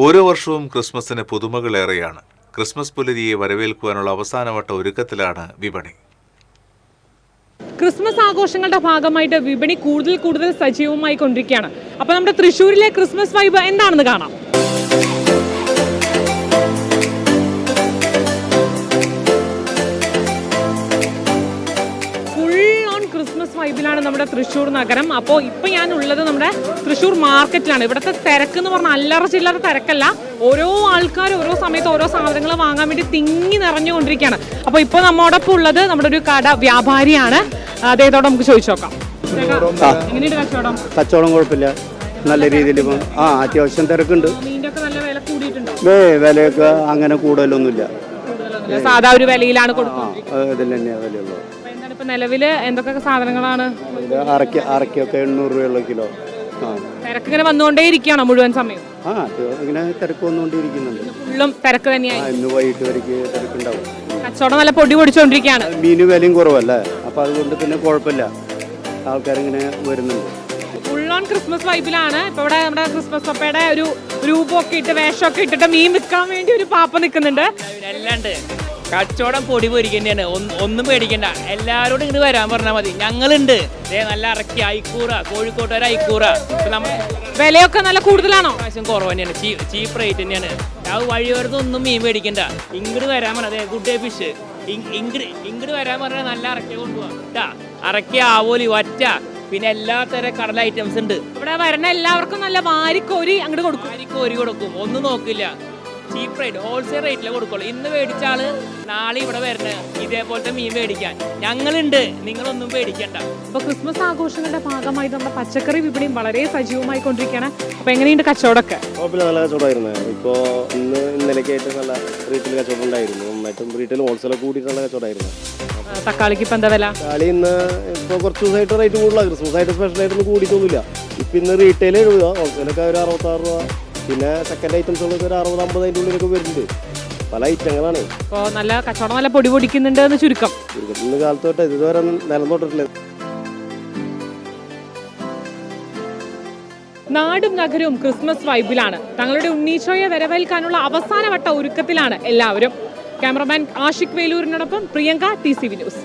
ഓരോ വർഷവും ക്രിസ്മസിന് പുതുമകളേറെയാണ്. ക്രിസ്മസ് പുലരിയെ വരവേൽക്കുവാനുള്ള അവസാനവട്ട ഒരുക്കത്തിലാണ് വിപണി. ക്രിസ്മസ് ആഘോഷങ്ങളുടെ ഭാഗമായിട്ട് വിപണി കൂടുതൽ സജീവമായി കൊണ്ടിരിക്കുകയാണ്. അപ്പോൾ നമ്മുടെ തൃശ്ശൂരിലെ ക്രിസ്മസ് വൈബ് എന്താണെന്ന് കാണാം. ക്രിസ്മസ് വൈബിലാണ് നമ്മുടെ തൃശ്ശൂർ നഗരം. അപ്പോൾ ഇപ്പം ഞാൻ ഉള്ളത് നമ്മുടെ തൃശ്ശൂർ മാർക്കറ്റിലാണ്. ഇവിടുത്തെ തിരക്ക് എന്ന് പറഞ്ഞാൽ അല്ലറ ചില്ലറ തിരക്കല്ല. ഓരോ ആൾക്കാർ ഓരോ സമയത്ത് ഓരോ സാധനങ്ങൾ വാങ്ങാൻ വേണ്ടി തിങ്ങി നിറഞ്ഞുകൊണ്ടിരിക്കുകയാണ്. അപ്പോൾ ഇപ്പോൾ നമ്മോടൊപ്പം ഉള്ളത് നമ്മുടെ ഒരു കട വ്യാപാരിയാണ്. അദ്ദേഹത്തോട് നമുക്ക് ചോദിച്ചു നോക്കാം. എങ്ങനെയുണ്ട് കച്ചവടം? കച്ചവടം കുഴപ്പമില്ല, നല്ല രീതിയിൽ അത്യാവശ്യം തിരക്കുണ്ട്. മീനിന്റെ ഒക്കെ നല്ല വില കൂടിയിട്ടുണ്ടോ? വിലയൊക്കെ അങ്ങനെ കൂടുതലൊന്നുമില്ല, സാധാ ഒരു വിലയിലാണ് കൊടുക്കുന്നത്. ഇതിൽ തന്നെ വിലയുള്ളൂ. ഇപ്പൊ നിലവില് എന്തൊക്കെ സാധനങ്ങളാണ്? അരക്കൊക്കെ 800 രൂപയുള്ള കിലോ. തിരക്ക് ഇങ്ങനെ വന്നുകൊണ്ടേ ഇരിക്കുകയാണോ മുഴുവൻ സമയം? ഇങ്ങനെ തിരക്ക് വന്നുകൊണ്ടിരിക്കുന്നുണ്ട്. ഫുള്ളും തിരക്ക് തന്നെയായി. ഇന്ന് വൈകിട്ട് വരയ്ക്ക് തിരക്കുണ്ടാവും. കച്ചവടം നല്ല പൊടി പൊടിച്ചോണ്ടിരിക്കുകയാണ്. മീന് വിലയും കുറവല്ലേ, അപ്പൊ അതുകൊണ്ട് പിന്നെ കുഴപ്പമില്ല, ആൾക്കാരിങ്ങനെ വരുന്നുണ്ട്. ഫുൾ ഓൺ ക്രിസ്മസ് വൈബിലാണ്. ഇപ്പൊ ഇവിടെ നമ്മുടെ ക്രിസ്മസ് പപ്പയുടെ ഒരു രൂപമൊക്കെ ഇട്ട് വേഷമൊക്കെ ഇട്ടിട്ട് മീൻ വിൽക്കാൻ വേണ്ടി ഒരു പാപ്പ നിൽക്കുന്നുണ്ട്. എല്ലാം കച്ചവടം പൊടി പൊരിക്കന്നെയാണ്, ഒന്നും പേടിക്കണ്ട. എല്ലാവരോടും ഇങ്ങോട്ട് വരാൻ പറഞ്ഞാൽ മതി, ഞങ്ങളുണ്ട്. നല്ല ഇറക്കി അയക്കൂറ, കോഴിക്കോട്ടുകാർ അയക്കൂറ. വിലയൊക്കെ നല്ല കൂടുതലാണോ? പ്രാവശ്യം കുറവ് തന്നെയാണ്, ചീപ്പ് റേറ്റ് തന്നെയാണ്. വഴിയോരത്തൊന്നും മീൻ മേടിക്കണ്ട, ഇങ്ങോട്ട് വരാൻ പറഞ്ഞത് ഗുഡ് ഡേ ഫിഷ്. ഇങ്ങോട്ട് വരാൻ പറഞ്ഞാൽ നല്ല ഇറക്കി കൊണ്ടുപോകാം. ഇറക്കി ആവോലി വറ്റ, പിന്നെ എല്ലാ തരം കടല ഐറ്റംസ് ഉണ്ട്. ഇവിടെ വരുന്ന എല്ലാവർക്കും നല്ല വാരിക്കോരി അങ്ങോട്ട് കൊടുക്കും. വാരിക്കോരി കൊടുക്കും, ഒന്നും നോക്കില്ല. ചീപ്പ് റേറ്റ്, ഹോൾസെയിൽ റേറ്റിലെ കൊടുക്കുള്ളൂ. ഇന്ന് മേടിച്ച ആള് നാളെ ഇവിടെ വരുന്നത് ഇതേപോലത്തെ മീൻ മേടിക്കാൻ ഞങ്ങളുണ്ട്, നിങ്ങളൊന്നും പേടിക്കണ്ട. അപ്പൊ ക്രിസ്മസ് ആഘോഷങ്ങളുടെ ഭാഗമായി നമ്മുടെ പച്ചക്കറി വിപണിയും വളരെ സജീവമായി കൊണ്ടിരിക്കുകയാണ്. അപ്പൊ എങ്ങനെയുണ്ട് കച്ചവടമൊക്കെ? നല്ല കച്ചവടമായിരുന്നു. ഇപ്പോൾ ഇന്നലെക്കായിട്ട് നല്ല റീറ്റെയിൽ കച്ചവടം ഉണ്ടായിരുന്നു. മറ്റും റീറ്റെയിൽ ഹോൾസെയിൽ കൂടിയിട്ടുള്ള കച്ചവടമായിരുന്നു. തക്കാളിക്ക് ഇപ്പൊ എന്താ വില? തക്കാളി ഇന്ന് ഇപ്പോൾ കുറച്ച് ദിവസമായിട്ട് റേറ്റ് കൂടുതലാണ്. ക്രിസ്മസ് ആയിട്ട് സ്പെഷ്യലായിട്ടൊന്നും കൂടിയിട്ടൊന്നുമില്ല. ഇപ്പം ഇന്ന് റീറ്റെയിൽ 70 രൂപ, ഹോൾസെയിലൊക്കെ ഒരു 66 രൂപ, പിന്നെ സെക്കൻഡ് ഐറ്റംസുകളൊക്കെ ഒരു 60-50 അതിൻ്റെ ഉള്ളിലൊക്കെ വരുന്നുണ്ട്. പല ഐറ്റങ്ങളാണ്. ഇപ്പോൾ നല്ല കച്ചവടം നല്ല പൊടി പൊടിക്കുന്നുണ്ട് എന്ന് ചുരുക്കം. ഇന്ന് കാലത്ത് തൊട്ട് ഇതുവരെ നിലം തൊട്ടിട്ടില്ല. നാടും നഗരവും ക്രിസ്മസ് വൈബിലാണ്. തങ്ങളുടെ ഉണ്ണീശോയെ വരവേൽക്കാനുള്ള അവസാനവട്ട ഒരുക്കത്തിലാണ് എല്ലാവരും. ക്യാമറമാൻ ആഷിഖ് വേലൂരിനോടൊപ്പം പ്രിയങ്ക, TCV ന്യൂസ്.